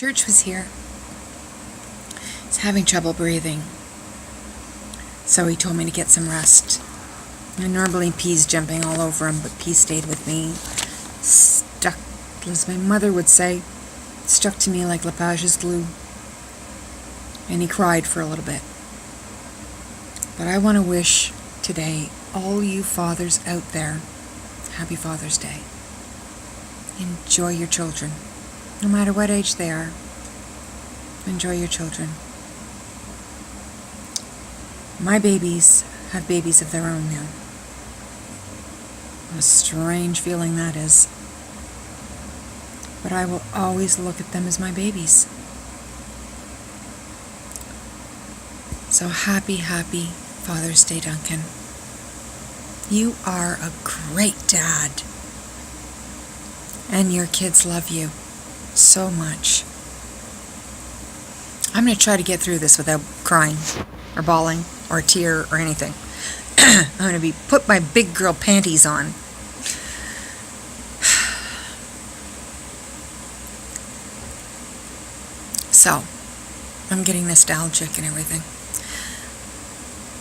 Church was here. He's having trouble breathing, so he told me to get some rest. And normally P's jumping all over him, but P stayed with me, stuck, as my mother would say, stuck to me like Lepage's glue. And he cried for a little bit. But I want to wish today all you fathers out there, happy Father's Day. Enjoy your children, no matter what age they are. Enjoy your children. My babies have babies of their own now. What a strange feeling that is. But I will always look at them as my babies. So happy Father's Day, Duncan. You are a great dad. And your kids love you so much. I'm going to try to get through this without crying or bawling or a tear or anything. I'm going to put my big girl panties on. So, I'm getting nostalgic and everything.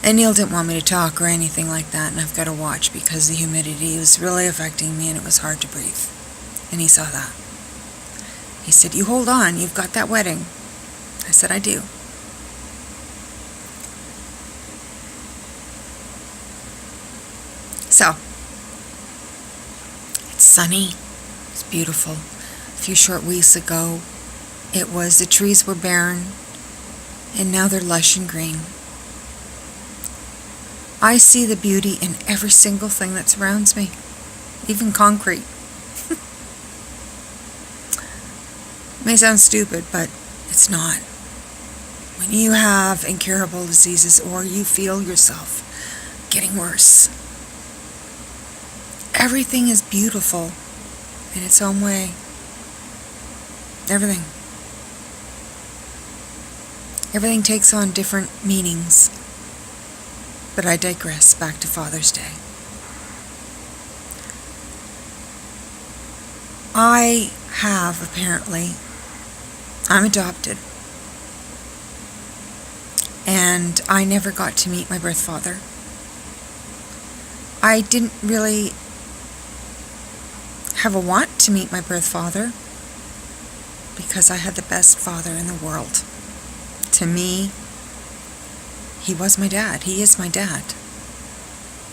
And Neil didn't want me to talk or anything like that, and I've got to watch because the humidity was really affecting me and it was hard to breathe. And he saw that. He said, "You hold on, you've got that wedding." I said, "I do." So, it's sunny, it's beautiful. A few short weeks ago, the trees were barren, and now they're lush and green. I see the beauty in every single thing that surrounds me, even concrete. It may sound stupid, but it's not. When you have incurable diseases or you feel yourself getting worse, everything is beautiful in its own way. Everything. Everything takes on different meanings. But I digress. Back to Father's Day. I'm adopted. And I never got to meet my birth father. I didn't really have a want to meet my birth father because I had the best father in the world. To me, he was my dad. He is my dad.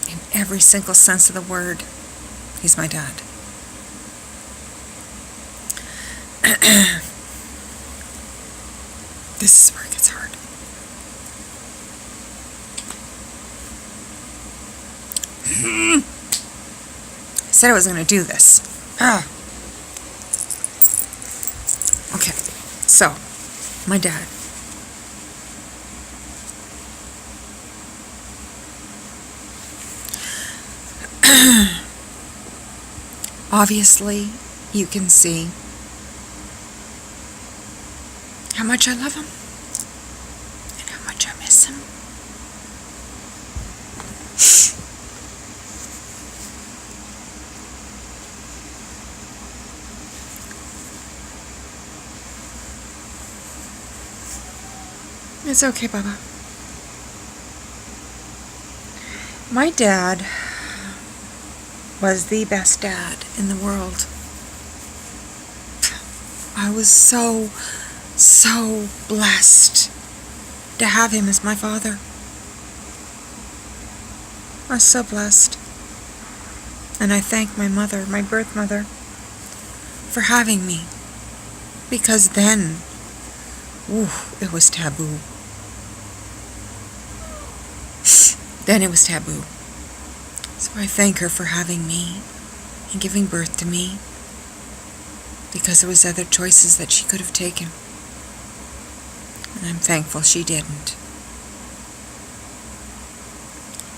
In every single sense of the word, he's my dad. This is where it gets hard. I said I was going to do this. Okay, so, my dad. Obviously, you can see how much I love him and how much I miss him. It's okay, Baba. My dad was the best dad in the world. I was so blessed to have him as my father. I was so blessed. And I thank my mother, my birth mother, for having me. Because then, it was taboo. Then it was taboo. So I thank her for having me and giving birth to me, because there was other choices that she could have taken. And I'm thankful she didn't.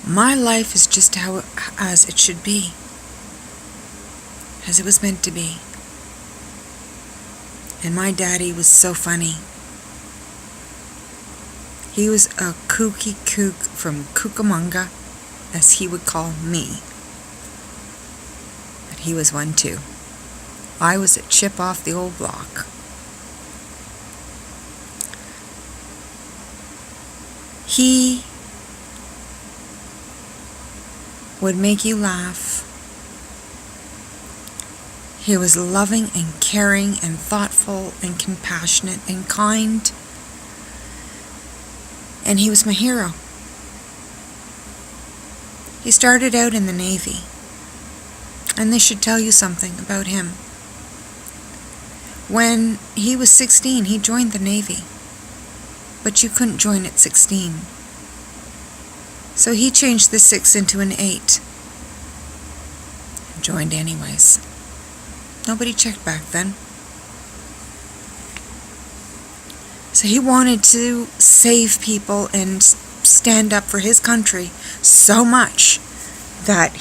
My life is just as it should be, as it was meant to be. And my daddy was so funny. He was a kooky kook from Cucamonga, as he would call me. But he was one too. I was a chip off the old block. He would make you laugh. He was loving and caring and thoughtful and compassionate and kind. And he was my hero. He started out in the Navy. And this should tell you something about him. When he was 16, he joined the Navy. But you couldn't join at 16. So he changed the 6 into an 8. And joined anyways. Nobody checked back then. So he wanted to save people and stand up for his country so much that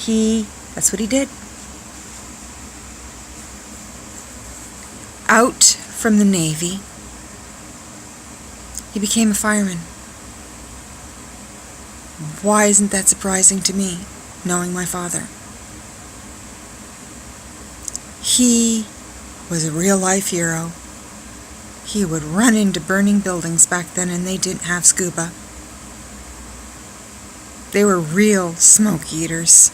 that's what he did. Out from the Navy, he became a fireman. Why isn't that surprising to me, knowing my father? He was a real-life hero. He would run into burning buildings back then, and they didn't have scuba. They were real smoke eaters.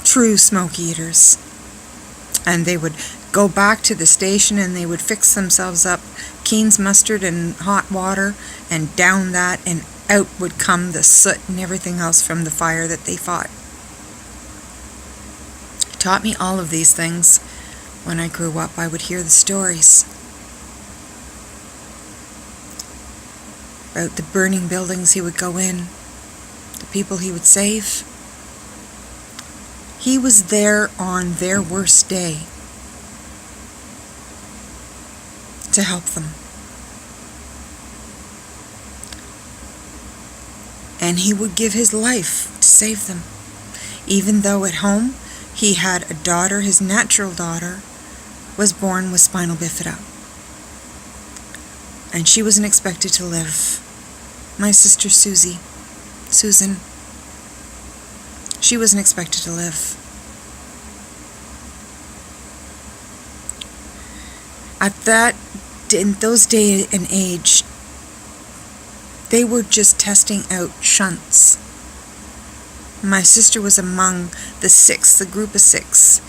True smoke eaters. And they would go back to the station and they would fix themselves up Keen's mustard and hot water and down that, and out would come the soot and everything else from the fire that they fought. He taught me all of these things. When I grew up, I would hear the stories about the burning buildings he would go in, the people he would save. He was there on their worst day to help them. And he would give his life to save them. Even though at home he had a daughter, his natural daughter was born with spinal bifida. And she wasn't expected to live. My sister Susan, she wasn't expected to live. In those day and age, they were just testing out shunts. My sister was among the group of 6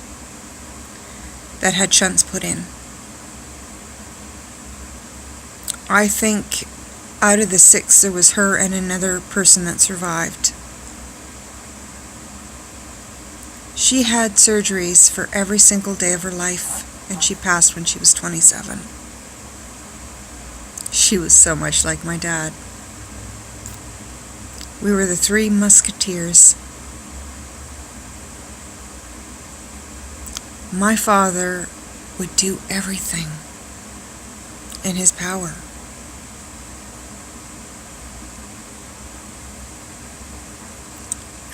that had shunts put in. I think out of the 6, there was her and another person that survived. She had surgeries for every single day of her life, and she passed when she was 27. She was so much like my dad. We were the 3 musketeers. My father would do everything in his power.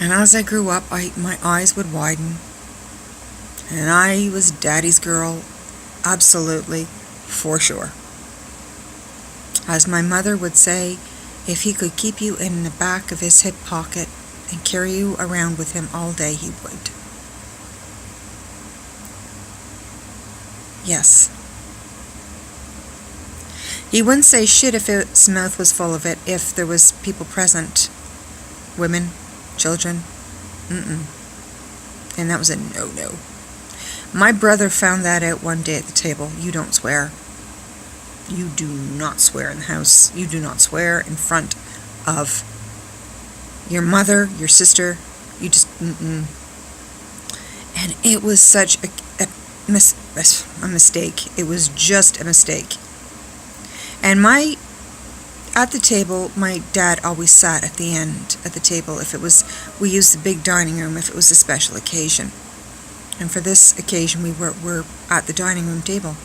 And as I grew up, my eyes would widen. And I was Daddy's girl, absolutely, for sure. As my mother would say, if he could keep you in the back of his hip pocket and carry you around with him all day, he would. Yes. He wouldn't say shit if his mouth was full of it, if there was people present. Women, children. And that was a no-no. My brother found that out one day at the table. You don't swear. You do not swear in the house. You do not swear in front of your mother, your sister. You just, And it was such a mistake. It was just a mistake. And at the table, my dad always sat at the end at the table. We used the big dining room if it was a special occasion. And for this occasion, we were at the dining room table.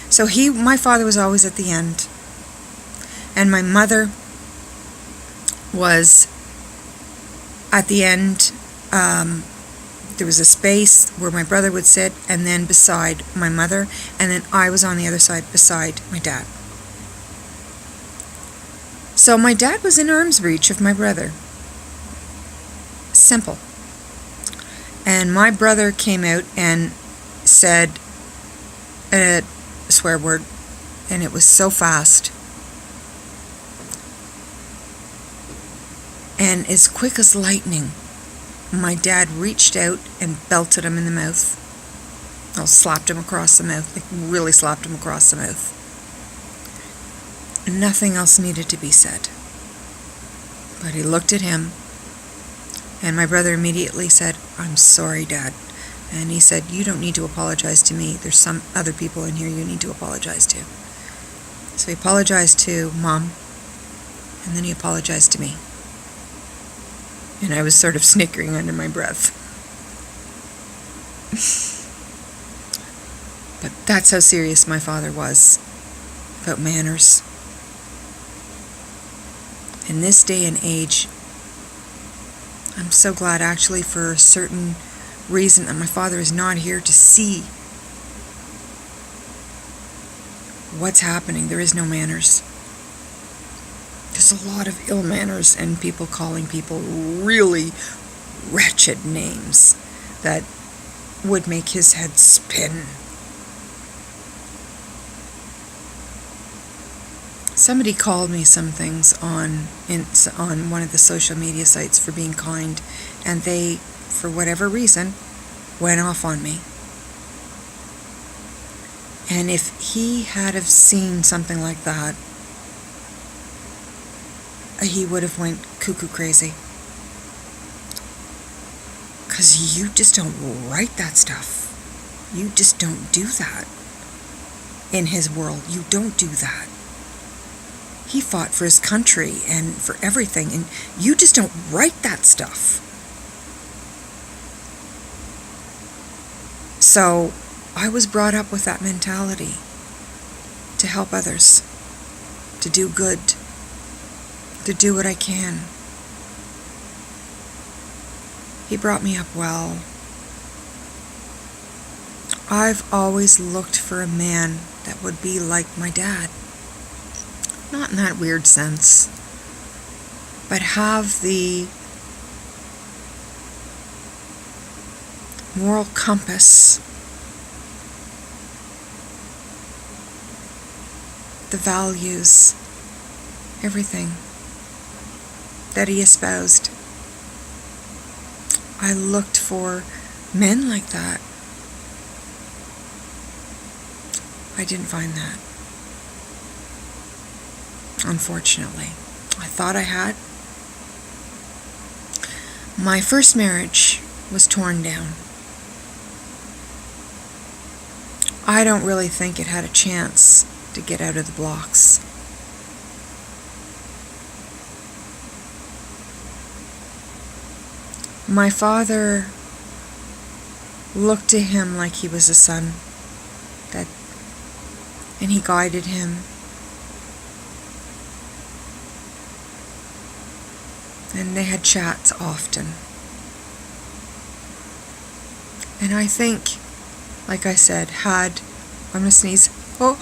So my father was always at the end. And my mother was at the end. There was a space where my brother would sit, and then beside my mother, and then I was on the other side beside my dad. So my dad was in arm's reach of my brother. Simple. And my brother came out and said a swear word, and it was so fast. And as quick as lightning, my dad reached out and belted him in the mouth. Oh, slapped him across the mouth, like really slapped him across the mouth. Nothing else needed to be said. But he looked at him, and my brother immediately said, "I'm sorry, Dad." And he said, "You don't need to apologize to me. There's some other people in here you need to apologize to." So he apologized to Mom, and then he apologized to me. And I was sort of snickering under my breath. But that's how serious my father was about manners. In this day and age, I'm so glad actually for a certain reason that my father is not here to see what's happening. There is no manners. There's a lot of ill manners and people calling people really wretched names that would make his head spin. Somebody called me some things on one of the social media sites for being kind, and they, for whatever reason, went off on me. And if he had have seen something like that, he would have went cuckoo crazy. 'Cause you just don't write that stuff. You just don't do that. In his world, you don't do that. He fought for his country and for everything, and you just don't write that stuff. So I was brought up with that mentality to help others, to do good, to do what I can. He brought me up well. I've always looked for a man that would be like my dad. Not in that weird sense, but have the moral compass, the values, everything that he espoused. I looked for men like that. I didn't find that. Unfortunately. I thought I had. My first marriage was torn down. I don't really think it had a chance to get out of the blocks. My father looked to him like he was a son, and he guided him. And they had chats often. And I think, like I said, I'm gonna sneeze. Oh!